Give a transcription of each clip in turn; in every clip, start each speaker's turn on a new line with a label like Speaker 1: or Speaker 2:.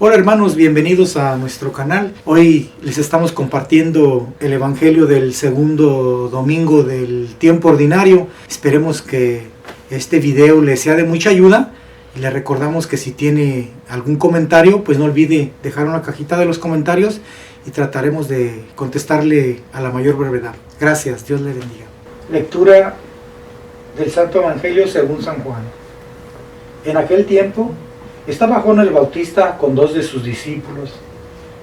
Speaker 1: Hola hermanos, bienvenidos a nuestro canal. Hoy les estamos compartiendo el Evangelio del segundo domingo del tiempo ordinario. Esperemos que este video les sea de mucha ayuda y le recordamos que si tiene algún comentario, pues no olvide dejar una cajita de los comentarios y trataremos de contestarle a la mayor brevedad. Gracias, Dios le bendiga. Lectura del Santo Evangelio según San Juan. En aquel tiempo estaba Juan el Bautista con 2 de sus discípulos,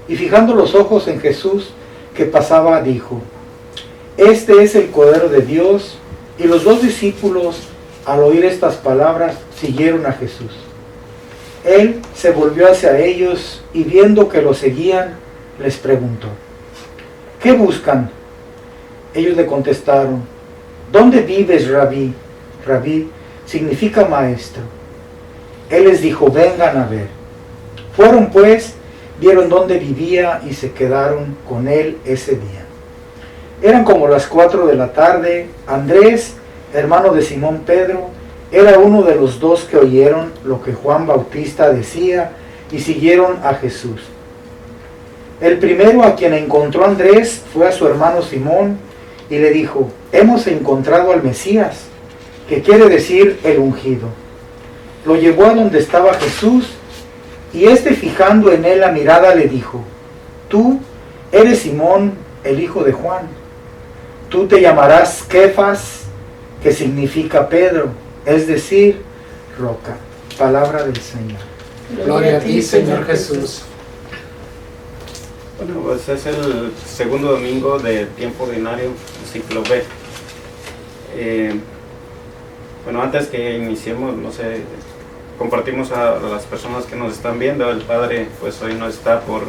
Speaker 1: y fijando los ojos en Jesús que pasaba, dijo: Este es el Cordero de Dios. Y los 2 discípulos, al oír estas palabras, siguieron a Jesús. Él se volvió hacia ellos y viendo que lo seguían, les preguntó: ¿Qué buscan? Ellos le contestaron: ¿Dónde vives, Rabí? Rabí significa maestro. Él les dijo: vengan a ver. Fueron pues, vieron dónde vivía y se quedaron con él ese día. Eran como las 4 de la tarde. Andrés, hermano de Simón Pedro, era uno de los 2 que oyeron lo que Juan Bautista decía y siguieron a Jesús. El primero a quien encontró Andrés fue a su hermano Simón y le dijo: hemos encontrado al Mesías, que quiere decir el ungido. Lo llevó a donde estaba Jesús, y éste, fijando en él la mirada, le dijo: tú eres Simón, el hijo de Juan. Tú te llamarás Kefas, que significa Pedro, es decir, roca. Palabra del Señor.
Speaker 2: Gloria a ti, Señor Jesús.
Speaker 3: Bueno, pues es el segundo domingo del tiempo ordinario, ciclo B. Bueno, antes que iniciemos, compartimos a las personas que nos están viendo. El Padre pues hoy no está por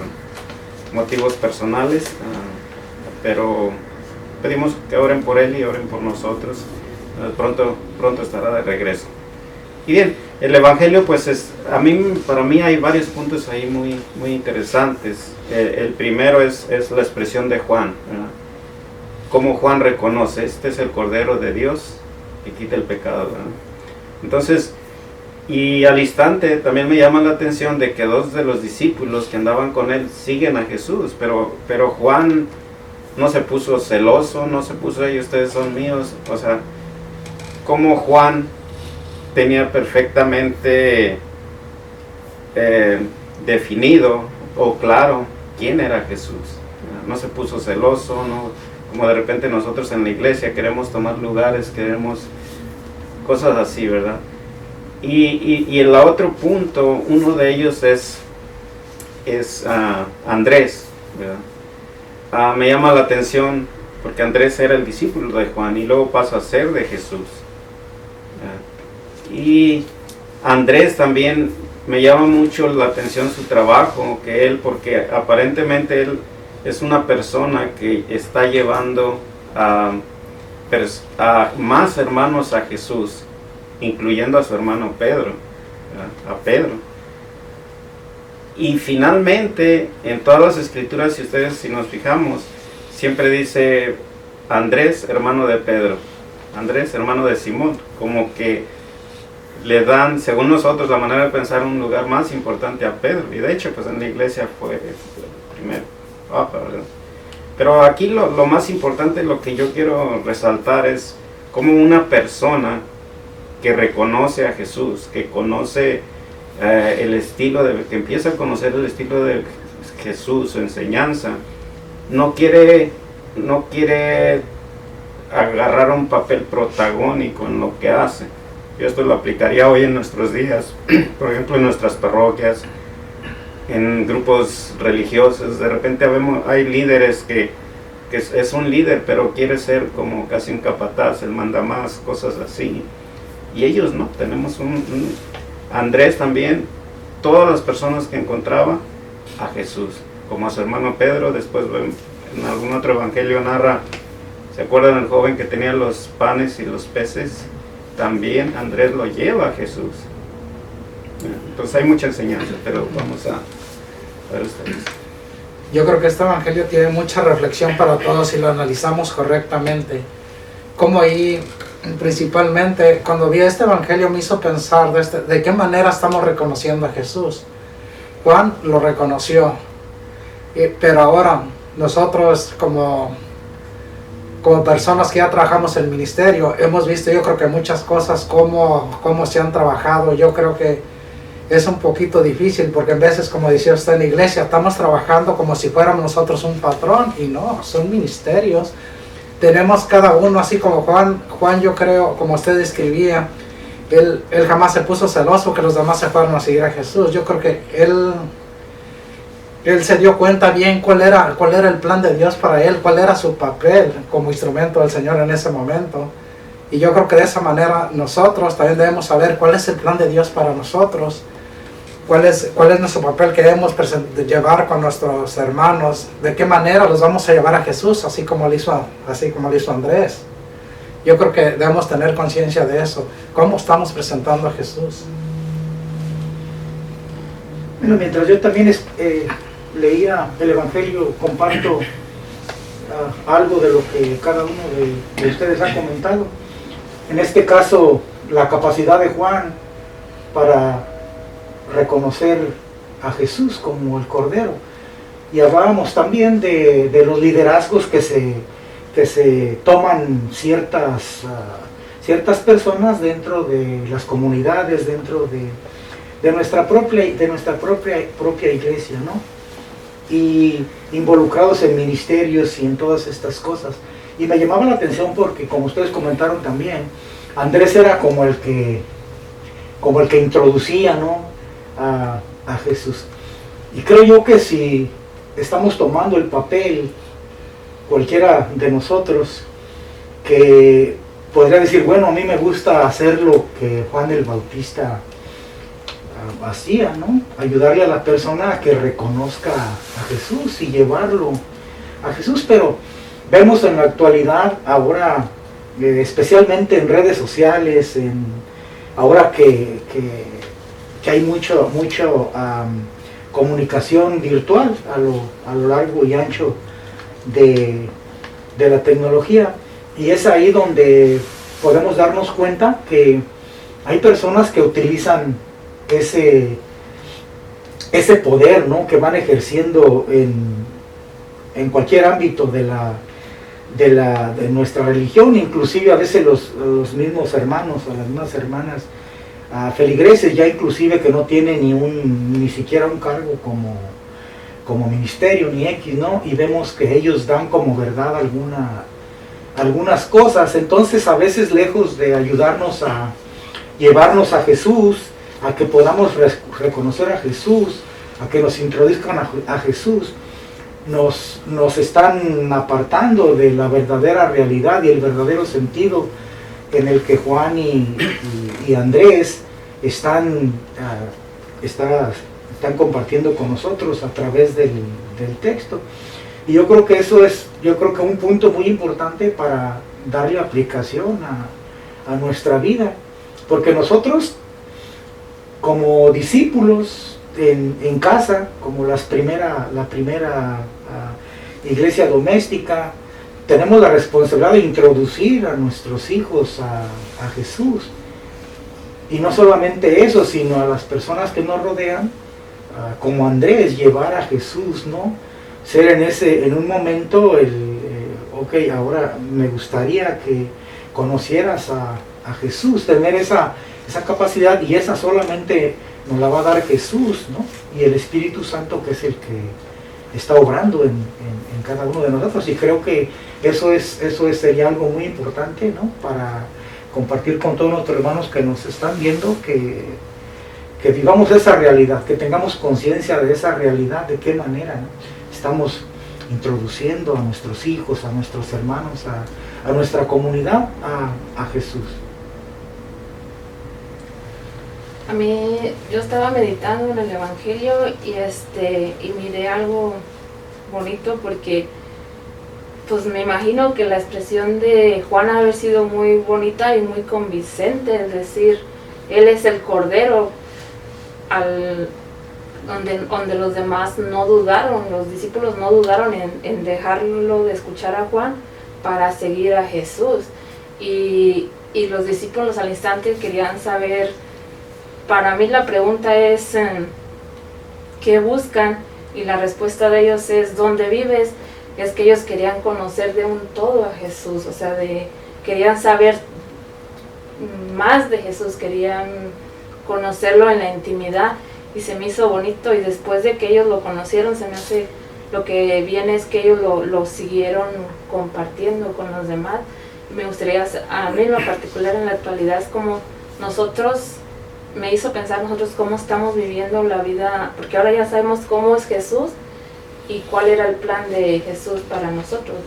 Speaker 3: motivos personales, pero pedimos que oren por él y oren por nosotros. Pronto estará de regreso. Y bien, el Evangelio pues para mí hay varios puntos ahí muy interesantes. El primero es la expresión de Juan, ¿verdad? Cómo Juan reconoce: este es el Cordero de Dios que quita el pecado, ¿verdad? Entonces, y al instante también me llama la atención de que 2 de los discípulos que andaban con él siguen a Jesús, pero Juan no se puso celoso, no se puso: "Ay, ustedes son míos". O sea, como Juan tenía perfectamente definido o claro quién era Jesús. No se puso celoso, no, como de repente nosotros en la iglesia queremos tomar lugares, queremos cosas así, ¿verdad? Y el otro punto, uno de ellos es Andrés, ¿verdad? Me llama la atención porque Andrés era el discípulo de Juan y luego pasa a ser de Jesús, ¿verdad? Y Andrés también me llama mucho la atención su trabajo, porque aparentemente él es una persona que está llevando a más hermanos a Jesús, incluyendo a su hermano Pedro, ¿verdad? A Pedro. Y finalmente, en todas las escrituras, si nos fijamos, siempre dice Andrés, hermano de Pedro, Andrés, hermano de Simón, como que le dan, según nosotros, la manera de pensar, un lugar más importante a Pedro. Y de hecho, pues en la iglesia fue el primero Papa, ¿verdad? Pero aquí lo más importante, lo que yo quiero resaltar es cómo una persona que reconoce a Jesús, que conoce que empieza a conocer el estilo de Jesús, su enseñanza, no quiere agarrar un papel protagónico en lo que hace. Yo esto lo aplicaría hoy en nuestros días, por ejemplo en nuestras parroquias, en grupos religiosos. De repente hay líderes que es un líder, pero quiere ser como casi un capataz, el mandamás, cosas así. Y ellos no, tenemos Andrés también, todas las personas que encontraba a Jesús, como a su hermano Pedro. Después en algún otro evangelio narra, ¿se acuerdan del joven que tenía los panes y los peces? También Andrés lo lleva a Jesús. Entonces hay mucha enseñanza, pero vamos a ver ustedes.
Speaker 2: Yo creo que este evangelio tiene mucha reflexión para todos si lo analizamos correctamente. Como ahí, principalmente, cuando vi este evangelio me hizo pensar de qué manera estamos reconociendo a Jesús. Juan lo reconoció, pero ahora nosotros como personas que ya trabajamos en el ministerio, hemos visto yo creo que muchas cosas cómo se han trabajado. Yo creo que es un poquito difícil porque en veces, como decía usted en la iglesia, estamos trabajando como si fuéramos nosotros un patrón y no, son ministerios. Tenemos cada uno, así como Juan yo creo, como usted describía, él jamás se puso celoso que los demás se fueran a seguir a Jesús. Yo creo que él se dio cuenta bien cuál era el plan de Dios para él, cuál era su papel como instrumento del Señor en ese momento. Y yo creo que de esa manera nosotros también debemos saber cuál es el plan de Dios para nosotros, cuál es nuestro papel que debemos llevar con nuestros hermanos, de qué manera los vamos a llevar a Jesús, así como lo hizo Andrés. Yo creo que debemos tener conciencia de eso, cómo estamos presentando a Jesús.
Speaker 1: Bueno, mientras yo también leía el Evangelio, comparto algo de lo que cada uno de ustedes ha comentado. En este caso, la capacidad de Juan para reconocer a Jesús como el Cordero. Y hablábamos también de los liderazgos que se toman ciertas personas dentro de las comunidades, dentro de nuestra propia iglesia, ¿no? Y involucrados en ministerios y en todas estas cosas. Y me llamaba la atención porque, como ustedes comentaron también, Andrés era como el que introducía, ¿no?, a Jesús. Y creo yo que si estamos tomando el papel, cualquiera de nosotros, que podría decir, bueno, a mí me gusta hacer lo que Juan el Bautista hacía, ¿no? Ayudarle a la persona a que reconozca a Jesús y llevarlo a Jesús. Pero vemos en la actualidad, ahora, especialmente en redes sociales, ahora que hay mucho comunicación virtual a lo largo y ancho de la tecnología, y es ahí donde podemos darnos cuenta que hay personas que utilizan ese poder, ¿no?, que van ejerciendo en cualquier ámbito de nuestra religión, inclusive a veces los mismos hermanos o las mismas hermanas feligreses, ya inclusive que no tienen ni siquiera un cargo como ministerio ni X, ¿no? Y vemos que ellos dan como verdad algunas cosas. Entonces, a veces, lejos de ayudarnos a llevarnos a Jesús, a que podamos reconocer a Jesús, a que nos introduzcan a Jesús, nos están apartando de la verdadera realidad y el verdadero sentido en el que Juan y Andrés están compartiendo con nosotros a través del texto. Y yo creo que eso es un punto muy importante para darle aplicación a nuestra vida, porque nosotros, como discípulos en casa, como la primera iglesia doméstica, tenemos la responsabilidad de introducir a nuestros hijos a Jesús. Y no solamente eso, sino a las personas que nos rodean, como Andrés, llevar a Jesús, ¿no? Ser en un momento ok, ahora me gustaría que conocieras a Jesús, tener esa capacidad, y esa solamente nos la va a dar Jesús, ¿no? Y el Espíritu Santo, que es el que está obrando en cada uno de nosotros. Y creo que eso sería algo muy importante, ¿no?, para compartir con todos nuestros hermanos que nos están viendo, que vivamos esa realidad, que tengamos conciencia de esa realidad, de qué manera, ¿no?, estamos introduciendo a nuestros hijos, a nuestros hermanos, a nuestra comunidad, a Jesús.
Speaker 4: A mí, yo estaba meditando en el Evangelio y miré algo bonito, porque pues me imagino que la expresión de Juan ha haber sido muy bonita y muy convincente, es decir, él es el Cordero, donde los demás no dudaron, los discípulos no dudaron en dejarlo de escuchar a Juan para seguir a Jesús, y los discípulos al instante querían saber. Para mí la pregunta es, ¿qué buscan? Y la respuesta de ellos es, ¿dónde vives? Es que ellos querían conocer de un todo a Jesús, o sea, querían saber más de Jesús, querían conocerlo en la intimidad, y se me hizo bonito, y después de que ellos lo conocieron, se me hace, lo que viene es que ellos lo siguieron compartiendo con los demás. Me gustaría, a mí en lo particular en la actualidad, es como nosotros, me hizo pensar nosotros cómo estamos viviendo la vida, porque ahora ya sabemos cómo es Jesús y cuál era el plan de Jesús para nosotros.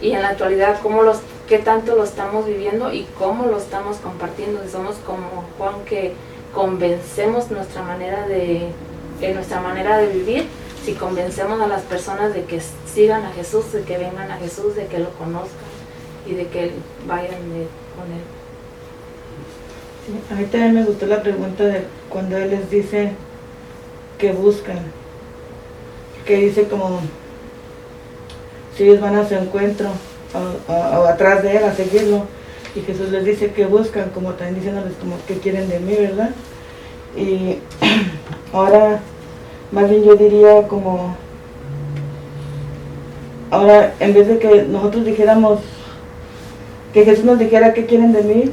Speaker 4: Y en la actualidad, qué tanto lo estamos viviendo y cómo lo estamos compartiendo. Si somos como Juan, que convencemos en nuestra manera de vivir, si convencemos a las personas de que sigan a Jesús, de que vengan a Jesús, de que lo conozcan y de que vayan con Él.
Speaker 5: Sí, a mí también me gustó la pregunta de cuando Él les dice que buscan, que dice como si ellos van a su encuentro o atrás de Él a seguirlo, y Jesús les dice que buscan, como también diciéndoles como que quieren de mí, ¿verdad? Y ahora más bien yo diría como, ahora en vez de que nosotros dijéramos, que Jesús nos dijera qué quieren de mí,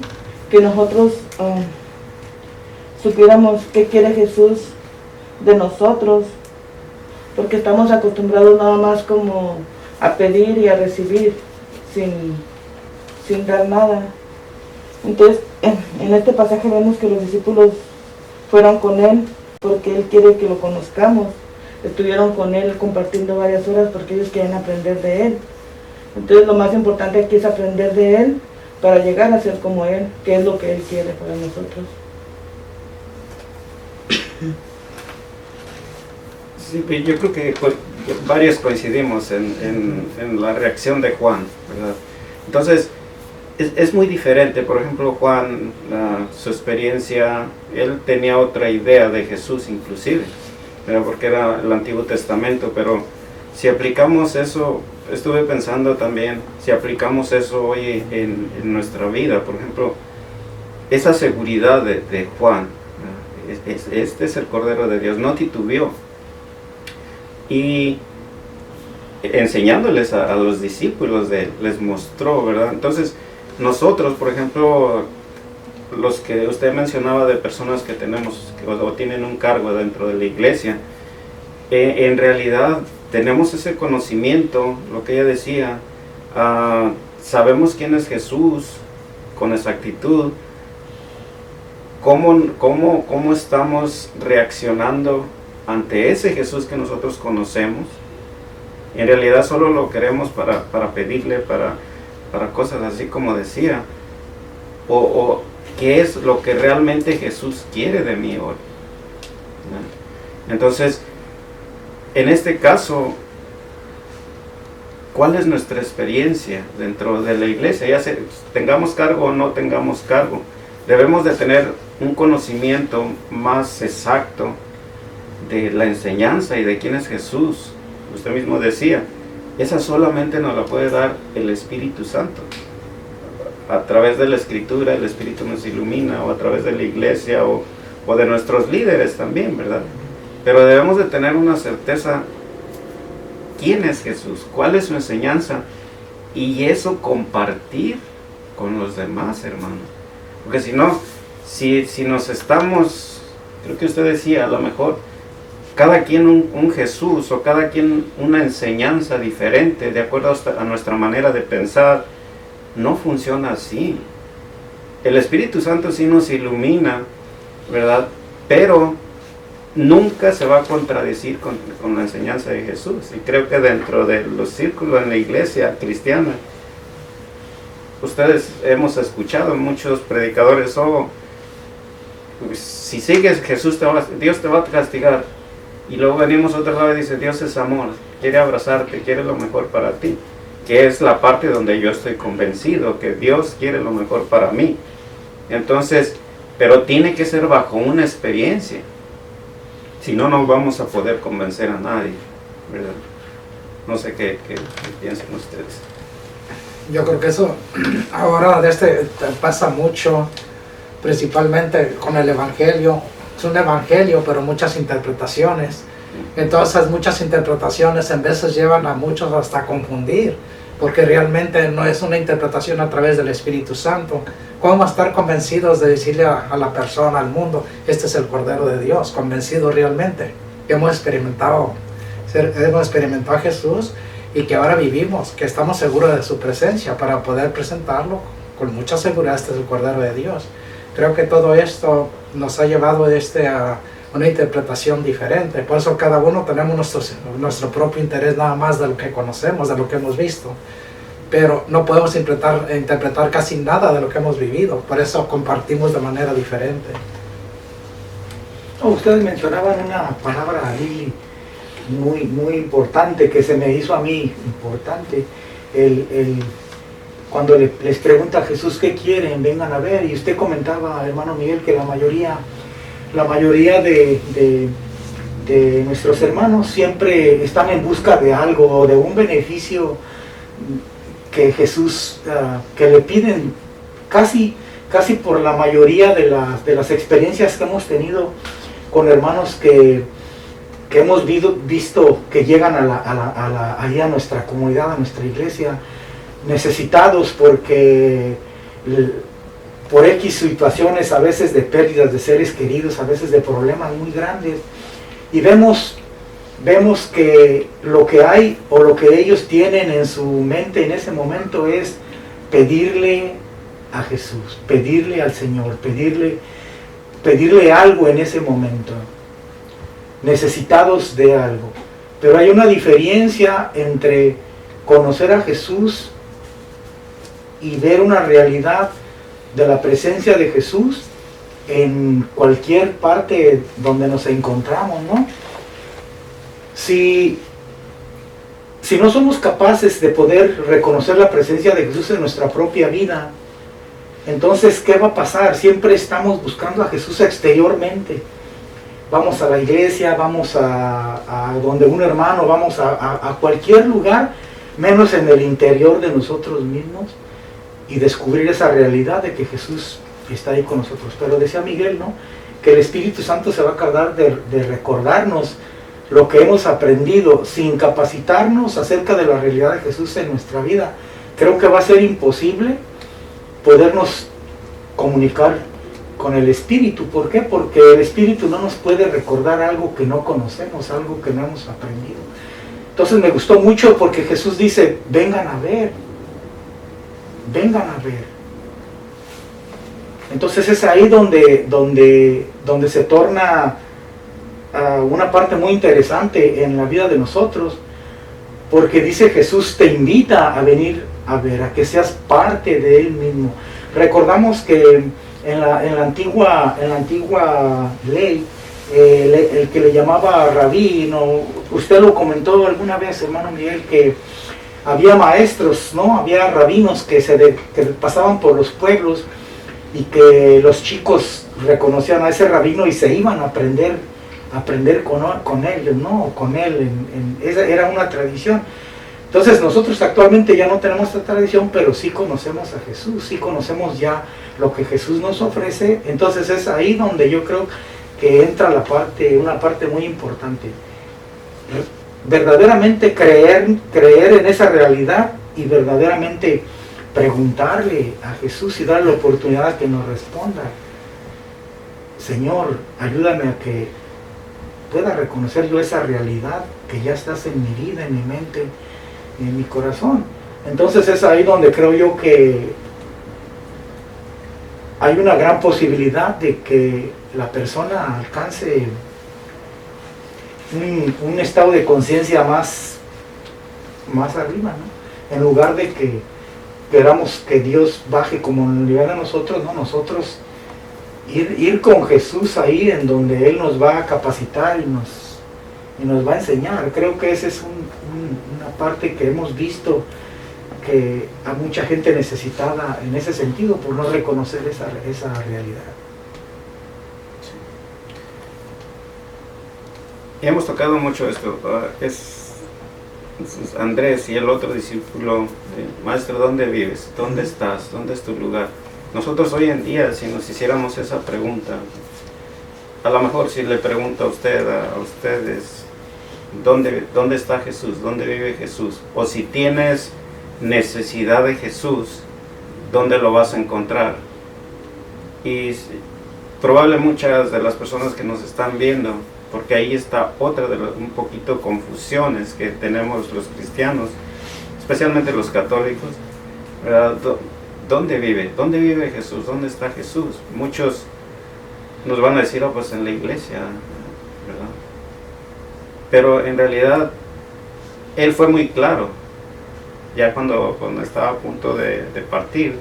Speaker 5: que nosotros supiéramos qué quiere Jesús de nosotros, porque estamos acostumbrados nada más como a pedir y a recibir sin dar nada. Entonces en este pasaje vemos que los discípulos fueron con Él porque Él quiere que lo conozcamos. Estuvieron con Él compartiendo varias horas porque ellos quieren aprender de Él. Entonces lo más importante aquí es aprender de Él para llegar a ser como Él, que es lo que Él quiere para nosotros.
Speaker 3: Sí, yo creo que varios coincidimos en la reacción de Juan, ¿verdad? Entonces, es muy diferente. Por ejemplo, Juan, su experiencia, él tenía otra idea de Jesús inclusive, ¿verdad? Porque era el Antiguo Testamento, pero si aplicamos eso, estuve pensando también, si aplicamos eso hoy en nuestra vida, por ejemplo, esa seguridad de Juan, este es el Cordero de Dios, no titubeó, y enseñándoles a los discípulos de él, les mostró, ¿verdad? Entonces, nosotros, por ejemplo, los que usted mencionaba de personas que tenemos o tienen un cargo dentro de la iglesia, en realidad tenemos ese conocimiento, lo que ella decía, sabemos quién es Jesús con exactitud, cómo estamos reaccionando ante ese Jesús que nosotros conocemos. En realidad solo lo queremos para pedirle, para cosas así como decía, o qué es lo que realmente Jesús quiere de mí hoy, ¿no? Entonces, en este caso, ¿cuál es nuestra experiencia dentro de la iglesia? Ya sea tengamos cargo o no tengamos cargo, debemos de tener un conocimiento más exacto de la enseñanza y de quién es Jesús. Usted mismo decía, esa solamente nos la puede dar el Espíritu Santo. A través de la Escritura, el Espíritu nos ilumina, o a través de la iglesia, o de nuestros líderes también, ¿verdad? Pero debemos de tener una certeza, ¿quién es Jesús? ¿Cuál es su enseñanza? Y eso compartir con los demás, hermanos. Porque si no, si nos estamos, creo que usted decía, a lo mejor, cada quien un Jesús, o cada quien una enseñanza diferente, de acuerdo a nuestra manera de pensar, no funciona así. El Espíritu Santo sí nos ilumina, ¿verdad? Pero nunca se va a contradecir con la enseñanza de Jesús. Y creo que dentro de los círculos en la iglesia cristiana, ustedes hemos escuchado muchos predicadores, si sigues Jesús, Dios te va a castigar. Y luego venimos otra vez y dice, Dios es amor, quiere abrazarte, quiere lo mejor para ti. Que es la parte donde yo estoy convencido, que Dios quiere lo mejor para mí. Entonces, pero tiene que ser bajo una experiencia. Si no, no vamos a poder convencer a nadie, ¿verdad? No sé qué piensan ustedes.
Speaker 2: Yo creo que eso ahora pasa mucho, principalmente con el Evangelio. Es un Evangelio, pero muchas interpretaciones. Entonces muchas interpretaciones en veces llevan a muchos hasta a confundir, porque realmente no es una interpretación a través del Espíritu Santo. ¿Cómo estar convencidos de decirle a la persona, al mundo, este es el Cordero de Dios? Convencidos realmente. Hemos experimentado a Jesús y que ahora vivimos, que estamos seguros de su presencia para poder presentarlo con mucha seguridad. Este es el Cordero de Dios. Creo que todo esto nos ha llevado a una interpretación diferente. Por eso cada uno tenemos nuestro propio interés nada más de lo que conocemos, de lo que hemos visto. Pero no podemos interpretar casi nada de lo que hemos vivido. Por eso compartimos de manera diferente.
Speaker 1: Ustedes mencionaban una palabra, Lili, muy importante, que se me hizo a mí importante. Cuando les pregunta a Jesús qué quieren, vengan a ver. Y usted comentaba, hermano Miguel, que la mayoría de nuestros hermanos siempre están en busca de algo, de un beneficio que Jesús, que le piden casi por la mayoría de las experiencias que hemos tenido con hermanos que hemos visto que llegan ahí a nuestra comunidad, a nuestra iglesia, necesitados porque por X situaciones, a veces de pérdidas de seres queridos, a veces de problemas muy grandes, y vemos que lo que hay o lo que ellos tienen en su mente en ese momento es pedirle a Jesús, pedirle al Señor, pedirle algo en ese momento, necesitados de algo. Pero hay una diferencia entre conocer a Jesús y ver una realidad de la presencia de Jesús en cualquier parte donde nos encontramos, ¿no? Si no somos capaces de poder reconocer la presencia de Jesús en nuestra propia vida, entonces, ¿qué va a pasar? Siempre estamos buscando a Jesús exteriormente. Vamos a la iglesia, vamos a donde un hermano, vamos a cualquier lugar, menos en el interior de nosotros mismos, y descubrir esa realidad de que Jesús está ahí con nosotros. Pero decía Miguel, ¿no?, que el Espíritu Santo se va a encargar de recordarnos lo que hemos aprendido, sin capacitarnos acerca de la realidad de Jesús en nuestra vida. Creo que va a ser imposible podernos comunicar con el Espíritu. ¿Por qué? Porque el Espíritu no nos puede recordar algo que no conocemos, algo que no hemos aprendido. Entonces me gustó mucho porque Jesús dice, vengan a ver, vengan a ver. Entonces es ahí donde se torna una parte muy interesante en la vida de nosotros, porque dice Jesús te invita a venir a ver, a que seas parte de Él mismo. Recordamos que en la antigua ley, el que le llamaba rabí, ¿no?, usted lo comentó alguna vez, hermano Miguel, que había maestros, ¿no?, había rabinos que pasaban por los pueblos y que los chicos reconocían a ese rabino y se iban a aprender con ellos, ¿no?, con él. Esa era una tradición. Entonces nosotros actualmente ya no tenemos esta tradición, pero sí conocemos a Jesús, sí conocemos ya lo que Jesús nos ofrece. Entonces es ahí donde yo creo que entra una parte muy importante. Verdaderamente creer en esa realidad y verdaderamente preguntarle a Jesús y darle la oportunidad a que nos responda. Señor, ayúdame a que pueda reconocer yo esa realidad que ya estás en mi vida, en mi mente, en mi corazón. Entonces es ahí donde creo yo que hay una gran posibilidad de que la persona alcance un estado de conciencia más arriba, ¿no? En lugar de que queramos que Dios baje como en el nivel de nosotros, ¿no? Nosotros ir con Jesús ahí en donde Él nos va a capacitar y nos va a enseñar. Creo que esa es una parte que hemos visto que a mucha gente necesitada en ese sentido por no reconocer esa realidad.
Speaker 3: Y hemos tocado mucho esto. Es Andrés y el otro discípulo, maestro, ¿dónde vives? ¿Dónde estás? ¿Dónde es tu lugar? Nosotros hoy en día, si nos hiciéramos esa pregunta, a lo mejor si le pregunto a ustedes, ¿dónde está Jesús? ¿Dónde vive Jesús? O si tienes necesidad de Jesús, ¿dónde lo vas a encontrar? Y probablemente muchas de las personas que nos están viendo, porque ahí está otra de un poquito confusiones que tenemos los cristianos, especialmente los católicos, ¿verdad? ¿Dónde vive? ¿Dónde vive Jesús? ¿Dónde está Jesús? Muchos nos van a decir, oh, pues en la iglesia, ¿verdad? Pero en realidad, Él fue muy claro. Ya cuando estaba a punto de partir,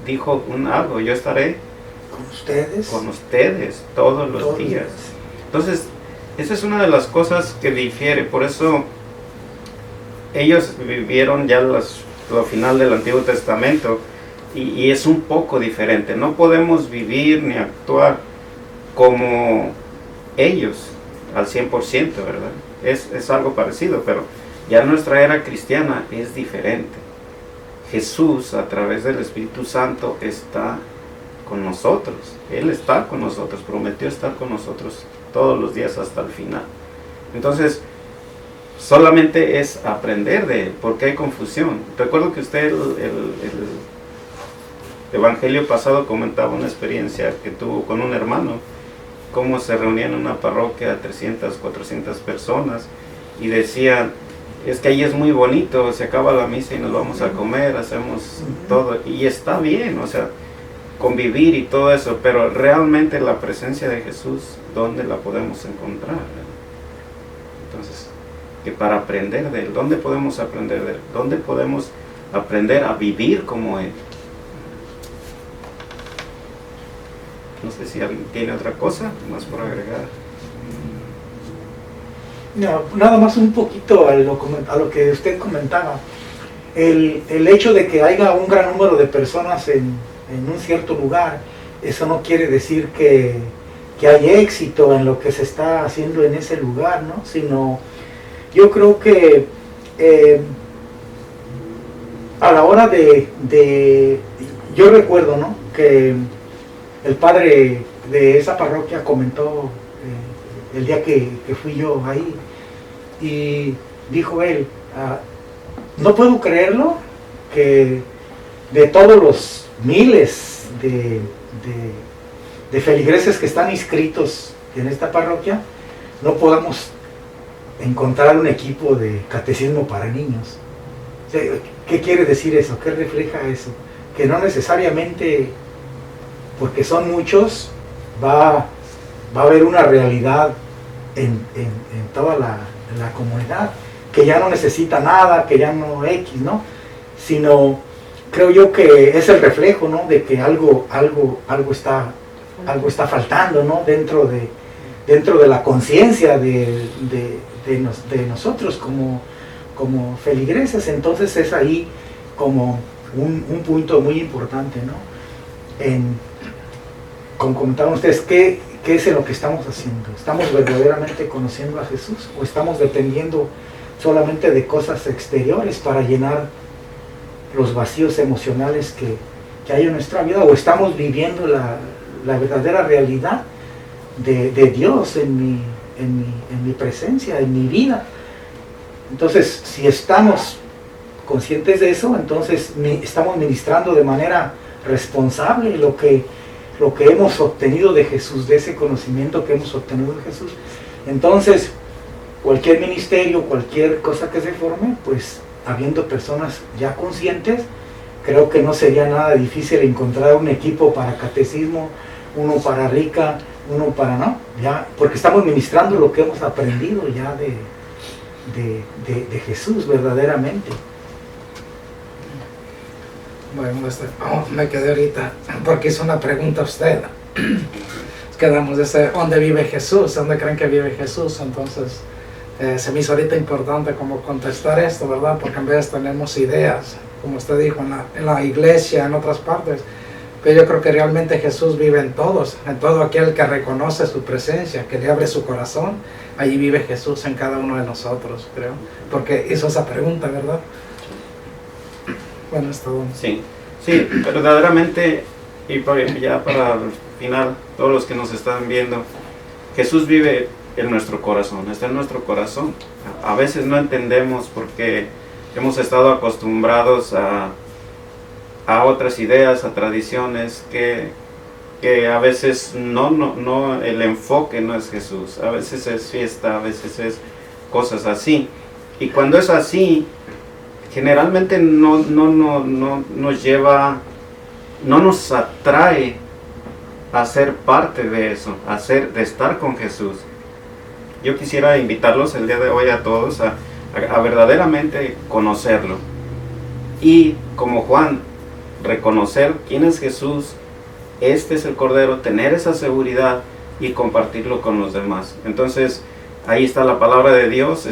Speaker 3: dijo algo: yo estaré con ustedes todos los días. Entonces, esa es una de las cosas que difiere. Por eso ellos vivieron ya lo final del Antiguo Testamento, y es un poco diferente. No podemos vivir ni actuar como ellos al 100%, ¿verdad? Es algo parecido, pero ya nuestra era cristiana es diferente. Jesús, a través del Espíritu Santo, está con nosotros. Él está con nosotros, prometió estar con nosotros todos los días hasta el final. Entonces, solamente es aprender de Él, porque hay confusión. Recuerdo que usted el evangelio pasado comentaba una experiencia que tuvo con un hermano, cómo se reunían en una parroquia 300, 400 personas, y decían: es que ahí es muy bonito, se acaba la misa y nos vamos a comer, hacemos todo, y está bien, o sea, convivir y todo eso, pero realmente la presencia de Jesús, ¿dónde la podemos encontrar? Entonces, que para aprender de Él, ¿dónde podemos aprender de Él? ¿Dónde podemos aprender a vivir como Él? No sé si alguien tiene otra cosa más por agregar.
Speaker 1: No, nada más un poquito a lo que usted comentaba. El hecho de que haya un gran número de personas en un cierto lugar, eso no quiere decir que hay éxito en lo que se está haciendo en ese lugar, ¿no? Sino, yo creo que a la hora yo recuerdo, ¿no?, que el padre de esa parroquia comentó el día que fui yo ahí, y dijo él: no puedo creerlo, que de todos los miles de feligreses que están inscritos en esta parroquia, no podamos encontrar un equipo de catecismo para niños. O sea, ¿qué quiere decir eso? ¿Qué refleja eso? Que no necesariamente, porque son muchos, va a haber una realidad en toda la comunidad, que ya no necesita nada, que ya no X, ¿no? Sino, creo yo que es el reflejo, ¿no?, de que algo está faltando, ¿no?, dentro de la conciencia de nosotros como feligreses. Entonces es ahí como un punto muy importante, ¿no? Como comentaban ustedes, ¿qué es en lo que estamos haciendo? ¿Estamos verdaderamente conociendo a Jesús, o estamos dependiendo solamente de cosas exteriores para llenar los vacíos emocionales que hay en nuestra vida? ¿O estamos viviendo la verdadera realidad de Dios en mi presencia, en mi vida? Entonces, si estamos conscientes de eso, entonces estamos ministrando de manera responsable lo que hemos obtenido de Jesús, de ese conocimiento que hemos obtenido de Jesús. Entonces, cualquier ministerio, cualquier cosa que se forme, pues habiendo personas ya conscientes, creo que no sería nada difícil encontrar un equipo para catecismo, uno para rica, uno para no, ya, porque estamos ministrando lo que hemos aprendido ya de Jesús verdaderamente.
Speaker 2: Bueno, me quedé ahorita porque hizo una pregunta a usted. Quedamos de ¿dónde vive Jesús? ¿Dónde creen que vive Jesús? Entonces se me hizo ahorita importante como contestar esto, ¿verdad? Porque en vez tenemos ideas, como usted dijo, en la iglesia, en otras partes, pero yo creo que realmente Jesús vive en todos, en todo aquel que reconoce su presencia, que le abre su corazón. Allí vive Jesús en cada uno de nosotros, creo, porque hizo esa pregunta, ¿verdad? Bueno, es todo.
Speaker 3: Sí, verdaderamente, y ya para el final, todos los que nos están viendo, Jesús vive en nuestro corazón, está en nuestro corazón. A veces no entendemos porque hemos estado acostumbrados a otras ideas, a tradiciones que a veces no, el enfoque no es Jesús, a veces es fiesta, a veces es cosas así. Y cuando es así, generalmente no nos lleva, no nos atrae a ser parte de eso, de estar con Jesús. Yo quisiera invitarlos el día de hoy a todos a verdaderamente conocerlo. Y como Juan, reconocer quién es Jesús, este es el Cordero, tener esa seguridad y compartirlo con los demás. Entonces, ahí está la palabra de Dios,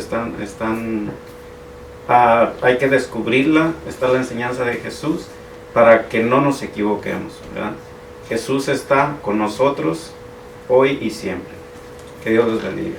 Speaker 3: hay que descubrirla, está la enseñanza de Jesús para que no nos equivoquemos, ¿verdad? Jesús está con nosotros hoy y siempre. Que Dios los bendiga.